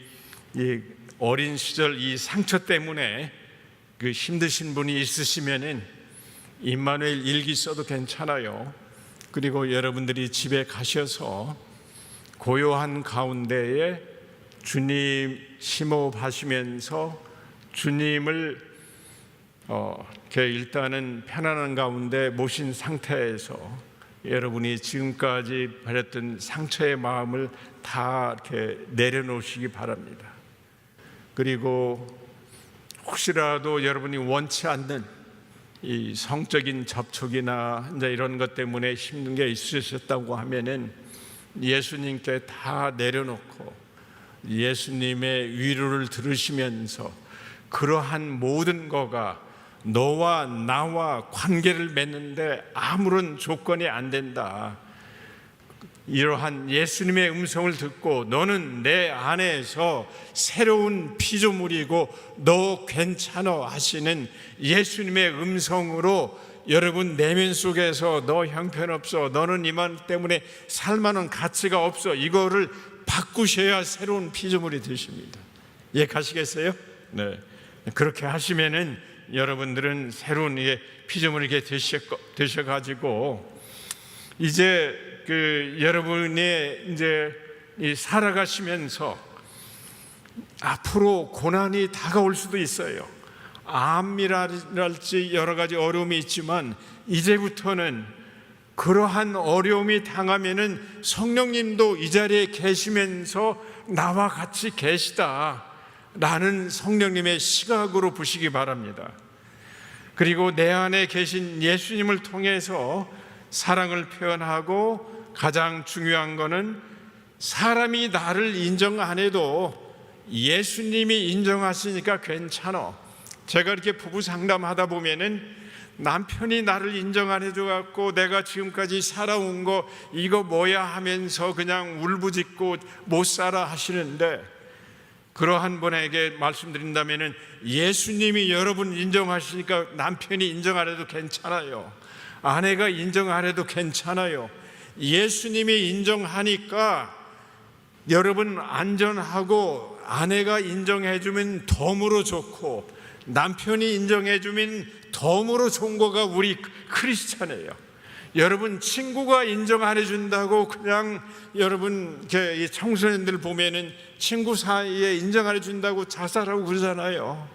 이 어린 시절 이 상처 때문에 힘드신 분이 있으시면은 임마누엘 일기 써도 괜찮아요. 그리고 여러분들이 집에 가셔서 고요한 가운데에 주님 심호흡하시면서 주님을 이렇게 일단은 편안한 가운데 모신 상태에서 여러분이 지금까지 버렸던 상처의 마음을 다 이렇게 내려놓으시기 바랍니다. 그리고 혹시라도 여러분이 원치 않는 이 성적인 접촉이나 이제 이런 것 때문에 힘든 게 있으셨다고 하면은 예수님께 다 내려놓고 예수님의 위로를 들으시면서 그러한 모든 거가 너와 나와 관계를 맺는데 아무런 조건이 안 된다. 이러한 예수님의 음성을 듣고 너는 내 안에서 새로운 피조물이고 너 괜찮아 하시는 예수님의 음성으로 여러분 내면 속에서 너 형편없어, 너는 이만 때문에 살만한 가치가 없어, 이거를 바꾸셔야 새로운 피조물이 되십니다. 예, 가시겠어요? 네. 그렇게 하시면은 여러분들은 새로운 피조물이 되셔가지고 이제 여러분이 이제 살아가시면서 앞으로 고난이 다가올 수도 있어요. 암이랄지 여러 가지 어려움이 있지만 이제부터는 그러한 어려움이 당하면은 성령님도 이 자리에 계시면서 나와 같이 계시다 라는 성령님의 시각으로 보시기 바랍니다. 그리고 내 안에 계신 예수님을 통해서 사랑을 표현하고 가장 중요한 거는 사람이 나를 인정 안 해도 예수님이 인정하시니까 괜찮아. 제가 이렇게 부부 상담하다 보면은 남편이 나를 인정 안 해줘갖고 내가 지금까지 살아온 거 이거 뭐야 하면서 그냥 울부짖고 못 살아 하시는데, 그러한 분에게 말씀드린다면은 예수님이 여러분 인정하시니까 남편이 인정 안 해도 괜찮아요. 아내가 인정 안 해도 괜찮아요. 예수님이 인정하니까 여러분 안전하고, 아내가 인정해주면 덤으로 좋고 남편이 인정해주면 덤으로 좋은 거가 우리 크리스찬이에요. 여러분 친구가 인정 안 해준다고 그냥 여러분 이 청소년들 보면은 친구 사이에 인정 안 해준다고 자살하고 그러잖아요.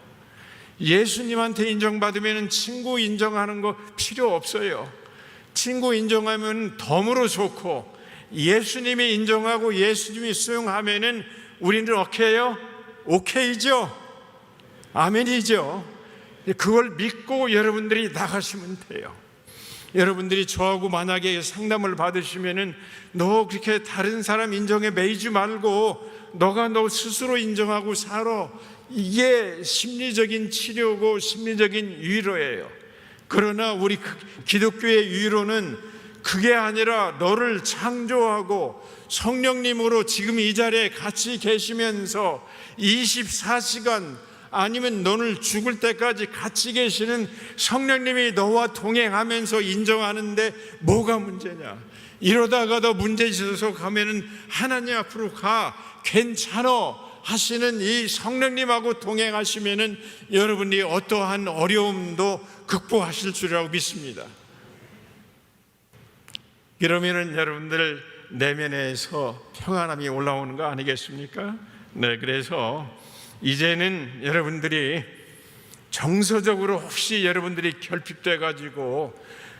예수님한테 인정받으면 친구 인정하는 거 필요 없어요. 친구 인정하면 덤으로 좋고, 예수님이 인정하고 예수님이 수용하면은 우리는 오케이요? 오케이죠? 아멘이죠? 그걸 믿고 여러분들이 나가시면 돼요. 여러분들이 저하고 만약에 상담을 받으시면은 너 그렇게 다른 사람 인정에 매이지 말고 너가 너 스스로 인정하고 살아. 이게 심리적인 치료고 심리적인 위로예요. 그러나 우리 기독교의 위로는 그게 아니라 너를 창조하고 성령님으로 지금 이 자리에 같이 계시면서 24시간 아니면 너를 죽을 때까지 같이 계시는 성령님이 너와 동행하면서 인정하는데 뭐가 문제냐? 이러다가 더 문제 있어서 가면은 하나님 앞으로 가, 괜찮아 하시는 이 성령님하고 동행하시면은 여러분이 어떠한 어려움도 극복하실 줄이라고 믿습니다. 그러면은 여러분들 내면에서 평안함이 올라오는 거 아니겠습니까? 네, 그래서 이제는 여러분들이 정서적으로 혹시 여러분들이 결핍돼 가지고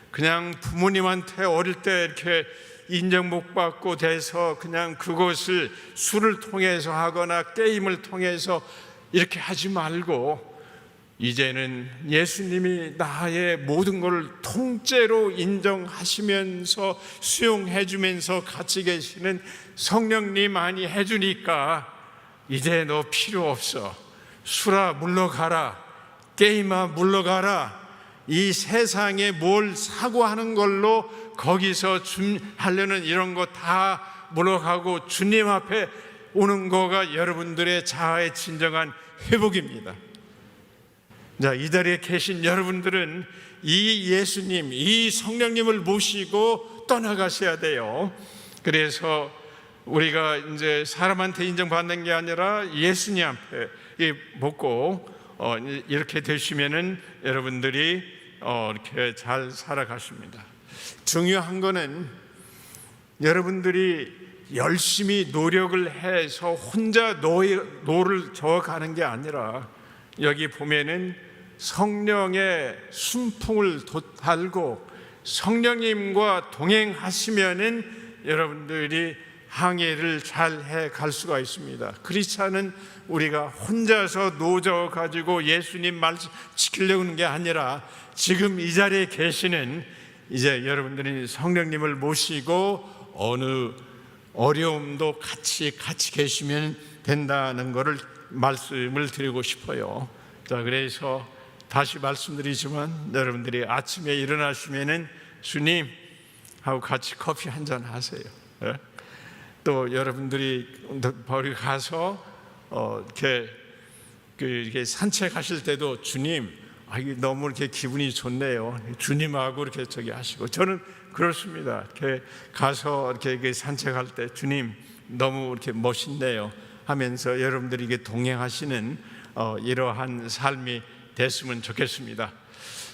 그냥 부모님한테 어릴 때 이렇게 인정 못 받고 돼서 그냥 그것을 술을 통해서 하거나 게임을 통해서 이렇게 하지 말고, 이제는 예수님이 나의 모든 것을 통째로 인정하시면서 수용해 주면서 같이 계시는 성령님만이 해주니까 이제 너 필요 없어. 술아 물러가라, 게임아 물러가라. 이 세상에 뭘 사고하는 걸로 거기서 하려는 이런 거 다 물러가고 주님 앞에 오는 거가 여러분들의 자아의 진정한 회복입니다. 자, 이 자리에 계신 여러분들은 이 예수님, 이 성령님을 모시고 떠나가셔야 돼요. 그래서 우리가 이제 사람한테 인정받는 게 아니라 예수님 앞에 먹고 이렇게 되시면은 여러분들이 이렇게 잘 살아가십니다. 중요한 거는 여러분들이 열심히 노력을 해서 혼자 노를 저어가는 게 아니라, 여기 보면은 성령의 순풍을 달고 성령님과 동행하시면은 여러분들이 항해를 잘 해 갈 수가 있습니다. 그렇지 않은 우리가 혼자서 노져 가지고 예수님 말씀 지키려고 하는 게 아니라, 지금 이 자리에 계시는 이제 여러분들이 성령님을 모시고 어느 어려움도 같이 계시면 된다는 것을 말씀을 드리고 싶어요. 자, 그래서 다시 말씀드리지만 여러분들이 아침에 일어나시면은 주님 하고 같이 커피 한잔 하세요. 예? 또 여러분들이 거기 가서 이렇게 산책하실 때도 주님, 이게 너무 이렇게 기분이 좋네요. 주님하고 이렇게 하시고, 저는 그렇습니다. 이렇게 가서 이렇게 산책할 때 주님 너무 이렇게 멋있네요 하면서 여러분들이 이게 동행하시는 이러한 삶이 됐으면 좋겠습니다.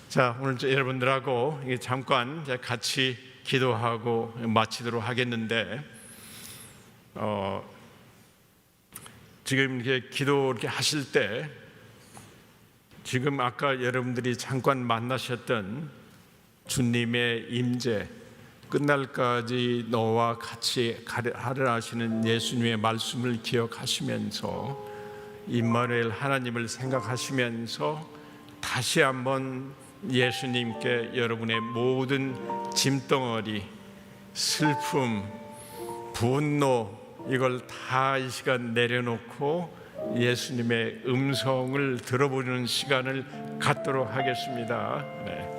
자, 오늘 여러분들하고 잠깐 같이 기도하고 마치도록 하겠는데, 지금 이렇게 기도 이렇게 하실 때, 지금 아까 여러분들이 잠깐 만나셨던 주님의 임재, 끝날까지 너와 같이 하려 하시는 예수님의 말씀을 기억하시면서 임마누엘 하나님을 생각하시면서 다시 한번 예수님께 여러분의 모든 짐덩어리, 슬픔, 분노, 이걸 다 이 시간 내려놓고 예수님의 음성을 들어보는 시간을 갖도록 하겠습니다. 네.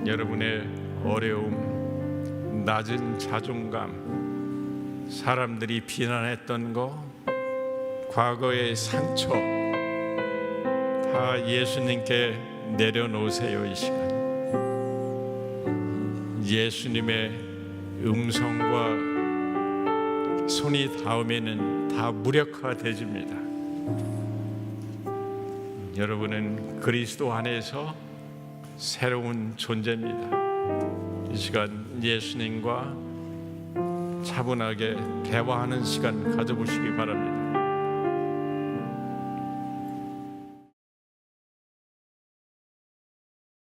여러분의 어려움, 낮은 자존감, 사람들이 비난했던 거, 과거의 상처 다 예수님께 내려놓으세요. 이 시간 예수님의 음성과 손이 닿으면은 다 무력화되집니다. 여러분은 그리스도 안에서 새로운 존재입니다. 이 시간 예수님과 차분하게 대화하는 시간 가져보시기 바랍니다.